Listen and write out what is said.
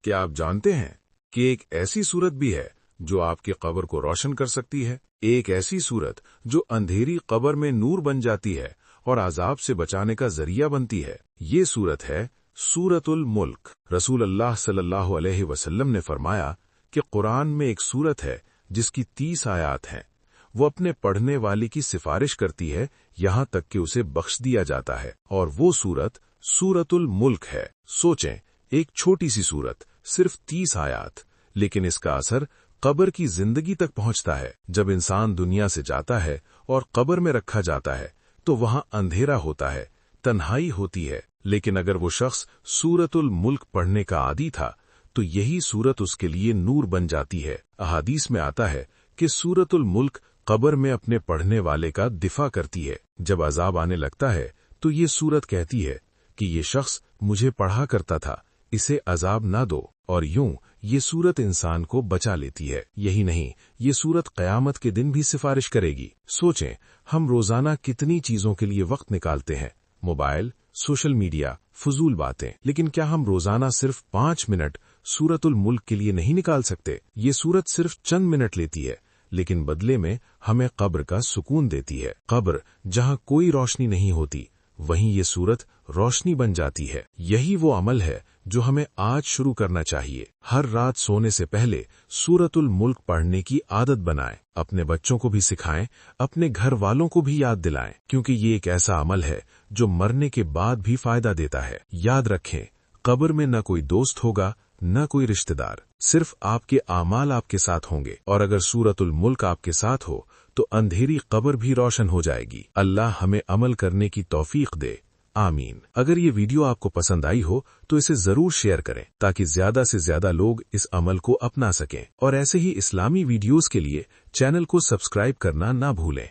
क्या आप जानते हैं कि एक ऐसी सूरत भी है जो आपकी कब्र को रोशन कर सकती है? एक ऐसी सूरत जो अंधेरी कब्र में नूर बन जाती है और अजाब से बचाने का जरिया बनती है। ये सूरत है सूरतुल मुल्क। रसूल अल्लाह सल्लल्लाहु अलैहि वसल्लम ने फरमाया कि कुरान में एक सूरत है जिसकी 30 आयात हैं। वो अपने पढ़ने वाले की सिफारिश करती है यहाँ तक कि उसे बख्श दिया जाता है, और वो सूरत सूरतुल मुल्क है। सोचें, एक छोटी सी सूरत, सिर्फ 30 आयात, लेकिन इसका असर कब्र की जिंदगी तक पहुंचता है। जब इंसान दुनिया से जाता है और कब्र में रखा जाता है तो वहां अंधेरा होता है, तन्हाई होती है, लेकिन अगर वो शख्स सूरतुल मुल्क पढ़ने का आदी था तो यही सूरत उसके लिए नूर बन जाती है। अहादीस में आता है कि सूरतुल मुल्क कब्र में अपने पढ़ने वाले का दिफा करती है। जब अजाब आने लगता है तो ये सूरत कहती है कि ये शख्स मुझे पढ़ा करता था, इसे अजाब ना दो, और यूं ये सूरत इंसान को बचा लेती है। यही नहीं, ये सूरत क़यामत के दिन भी सिफारिश करेगी। सोचें, हम रोजाना कितनी चीजों के लिए वक्त निकालते हैं, मोबाइल, सोशल मीडिया, फजूल बातें, लेकिन क्या हम रोजाना सिर्फ 5 मिनट सूरतुल मुल्क के लिए नहीं निकाल सकते? ये सूरत सिर्फ चंद मिनट लेती है, लेकिन बदले में हमें कब्र का सुकून देती है। कब्र जहां कोई रोशनी नहीं होती, वहीं ये सूरत रोशनी बन जाती है। यही वो अमल है जो हमें आज शुरू करना चाहिए। हर रात सोने से पहले सूरतुल मुल्क पढ़ने की आदत बनाएं, अपने बच्चों को भी सिखाएं, अपने घर वालों को भी याद दिलाएं, क्योंकि ये एक ऐसा अमल है जो मरने के बाद भी फायदा देता है। याद रखें, कब्र में न कोई दोस्त होगा, न कोई रिश्तेदार, सिर्फ आपके आमाल आपके साथ होंगे, और अगर सूरतुल मुल्क आपके साथ हो तो अंधेरी कब्र भी रोशन हो जाएगी। अल्लाह हमें अमल करने की तौफीक दे, आमीन। अगर ये वीडियो आपको पसंद आई हो तो इसे जरूर शेयर करें ताकि ज्यादा से ज्यादा लोग इस अमल को अपना सकें, और ऐसे ही इस्लामी वीडियोस के लिए चैनल को सब्सक्राइब करना ना भूलें।